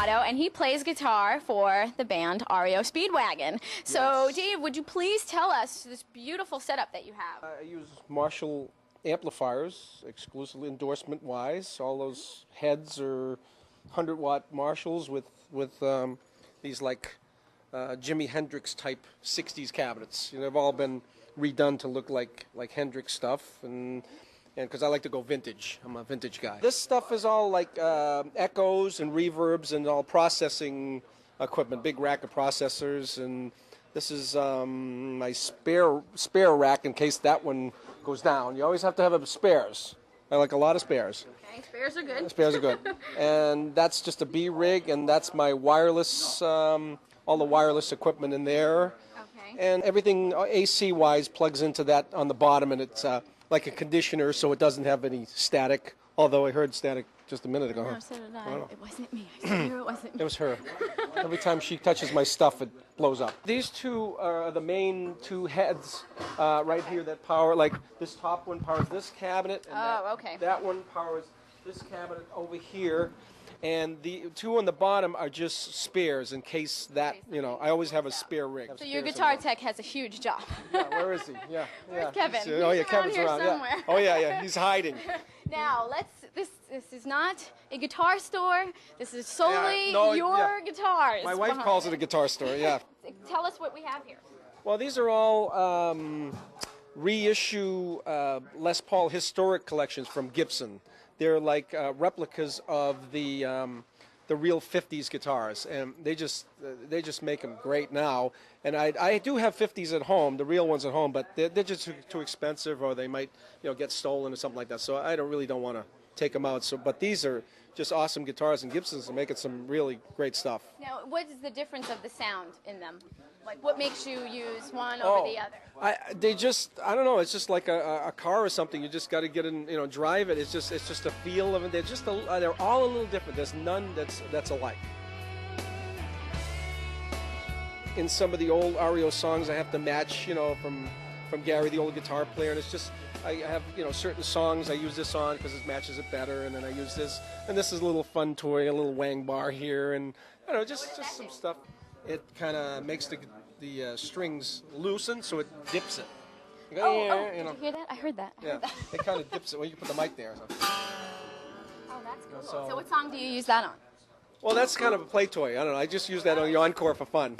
Amato, and he plays guitar for the band REO Speedwagon. So, Yes. Dave, would you please tell us this beautiful setup that you have? I use Marshall amplifiers, exclusively endorsement-wise. All those heads are 100-watt Marshalls with these like Jimi Hendrix type 60s cabinets. You know, they've all been redone to look like Hendrix stuff, and because I like to go vintage. I'm a vintage guy. This stuff is all like echoes and reverbs and all processing equipment, big rack of processors, and this is my spare rack in case that one goes down. You always have to have spares. I like a lot of spares. Okay, spares are good. Spares are good. And that's just a B rig, and that's my wireless, all the wireless equipment in there. Okay. And everything AC-wise plugs into that on the bottom, and it's like a conditioner, so it doesn't have any static. Although I heard static just a minute ago. No, so did I. It wasn't me. I swear it wasn't me. It was her. Every time she touches my stuff, it blows up. These two are the main two heads right here that power, like this top one powers this cabinet, and that one powers this cabinet over here. And the two on the bottom are just spares in case that, you know, I always have a spare rig. So your guitar tech has a huge job. Yeah, where is he? Yeah. Where's Kevin? Oh, yeah, He's Kevin's around. somewhere. Yeah. Oh, yeah, he's hiding. Now, this is not a guitar store. This is solely your guitars. My wife calls it a guitar store, yeah. Tell us what we have here. Well, these are all reissue Les Paul historic collections from Gibson. They're like replicas of the real 50s guitars, and they just make them great now. And I do have 50s at home, the real ones at home, but they're just too expensive, or they might, you know, get stolen or something like that. So I really don't want to take them out. So, but these are just awesome guitars, and Gibson's are making some really great stuff. Now, what is the difference of the sound in them? Like, what makes you use one over the other? I don't know. It's just like a car or something. You just got to get in, you know, drive it. It's just a feel of it. They're all a little different. There's none that's alike. In some of the old REO songs, I have to match, you know, from Gary, the old guitar player, and it's just I have, you know, certain songs I use this on because it matches it better, and then I use this, and this is a little fun toy, a little wang bar here, and I don't know, just some stuff. It kind of makes the strings loosen, so it dips it. You know. Did you hear that? I heard that. It kind of dips it. Well, you put the mic there. So. Oh, that's cool. So what song do you use that on? Well, that's kind of a play toy. I don't know. I just use that on the encore for fun.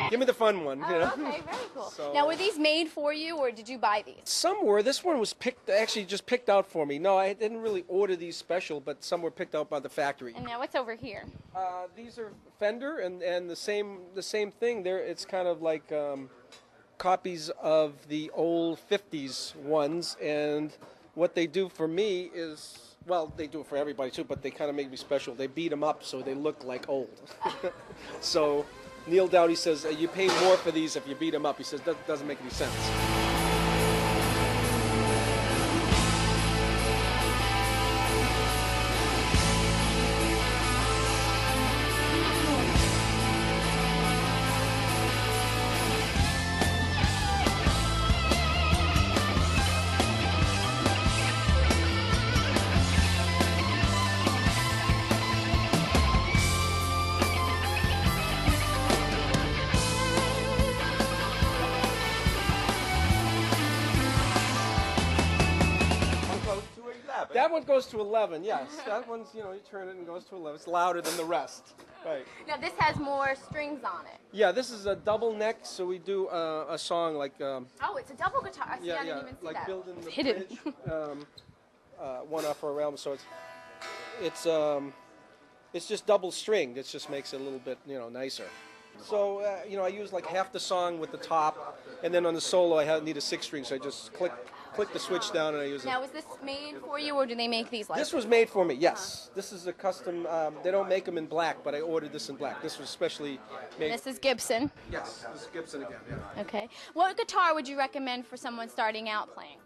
Give me the fun one. You know? Okay, very cool. So, now, were these made for you, or did you buy these? Some were. This one was just picked out for me. No, I didn't really order these special, but some were picked out by the factory. And now, what's over here? These are Fender, and the same thing. It's kind of like copies of the old 50s ones, and what they do for me is, well, they do it for everybody too, but they kind of make me special. They beat them up so they look like old. So Neil Dowdy says, you pay more for these if you beat them up. He says, that doesn't make any sense. That one goes to 11, yes. That one's, you know, you turn it and goes to 11. It's louder than the rest. Right. Now, this has more strings on it. Yeah, this is a double neck, so we do a song like... oh, it's a double guitar. I didn't even see like that. Building the Hidden. Bridge, one off our realm, so it's just double stringed. It just makes it a little bit, you know, nicer. So, you know, I use like half the song with the top, and then on the solo I need a 6-string, so I just click the switch down and I use it. Now, was this made for you, or do they make these like This was made for me, yes. This is a custom, they don't make them in black, but I ordered this in black. This was specially made. This is Gibson. Yes, this is Gibson again, yeah. Okay. What guitar would you recommend for someone starting out playing?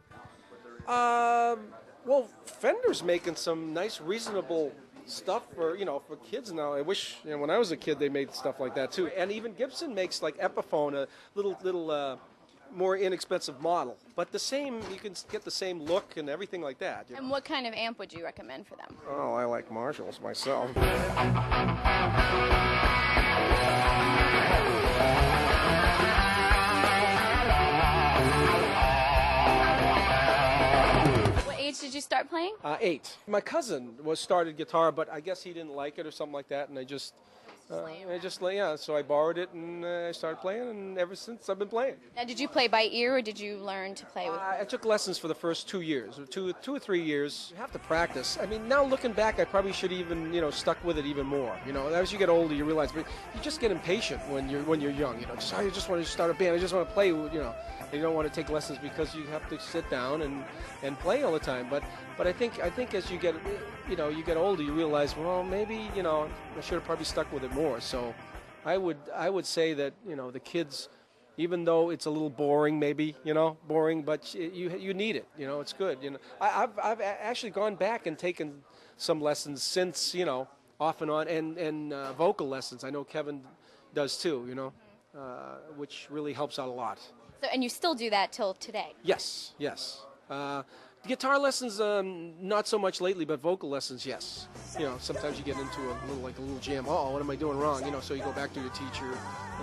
Well, Fender's making some nice, reasonable stuff for, you know, for kids now. I wish, you know, when I was a kid they made stuff like that too. And even Gibson makes like Epiphone, a little more inexpensive model, but the same, you can get the same look and everything like that. You know? And what kind of amp would you recommend for them? Oh, I like Marshalls myself. What age did you start playing? 8. My cousin started guitar, but I guess he didn't like it or something like that, and so I borrowed it and I started playing, and ever since I've been playing. Now, did you play by ear, or did you learn to play with? I took lessons for the first 2 years, or two or 3 years. You have to practice. I mean, now looking back, I probably should even, you know, stuck with it even more. You know, as you get older, you realize, but you just get impatient when you're young. You know, I just want to start a band. I just want to play. You know, you don't want to take lessons because you have to sit down and play all the time. But I think as you get, you know, you get older, you realize, well, maybe, you know, I should have probably stuck with it more. So I would say that, you know, the kids, even though it's a little boring, maybe, you know, but you need it. You know, it's good. You know, I've actually gone back and taken some lessons since, you know, off and on, and vocal lessons. I know Kevin does too. You know, which really helps out a lot. So, and you still do that till today? Yes, yes. Guitar lessons, not so much lately, but vocal lessons, yes. You know, sometimes you get into a little jam. Oh, what am I doing wrong? You know, so you go back to your teacher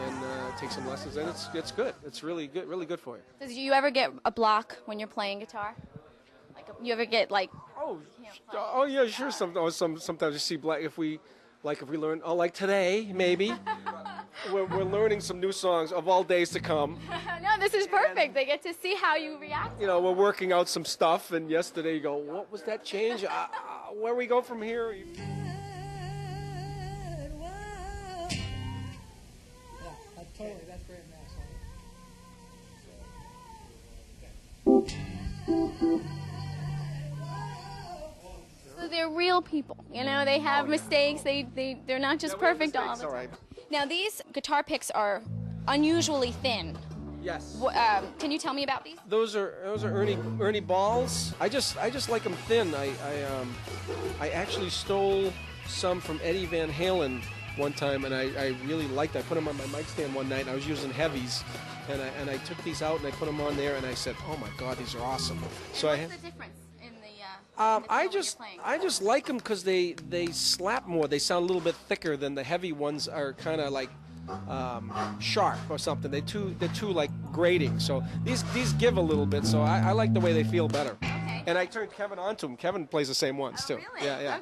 and take some lessons, and it's good. It's really good for you. Does you ever get a block when you're playing guitar? Like, you ever get like? Oh yeah, sure. Sometimes you see black if we learn. Oh, like today, maybe. We're learning some new songs of all days to come. No, this is perfect. They get to see how you react. You know, we're working out some stuff, and yesterday you go, what was that change? Where we go from here? Yeah, totally. That's great, So they're real people. You know, they have mistakes. They're not just perfect all the time. All right. Now, these guitar picks are unusually thin. Yes. Can you tell me about these? Those are Ernie balls. I just like them thin. I actually stole some from Eddie Van Halen one time, and I really liked them. I put them on my mic stand one night, and I was using heavies, and I took these out and I put them on there, and I said, oh my God, these are awesome. So What's the difference in the? I just like them because they slap more. They sound a little bit thicker than the heavy ones are, kind of like sharp or something. They're too like grating. So these give a little bit. So I like the way they feel better. Okay. And I turned Kevin on to them. Kevin plays the same ones too. Really? Yeah.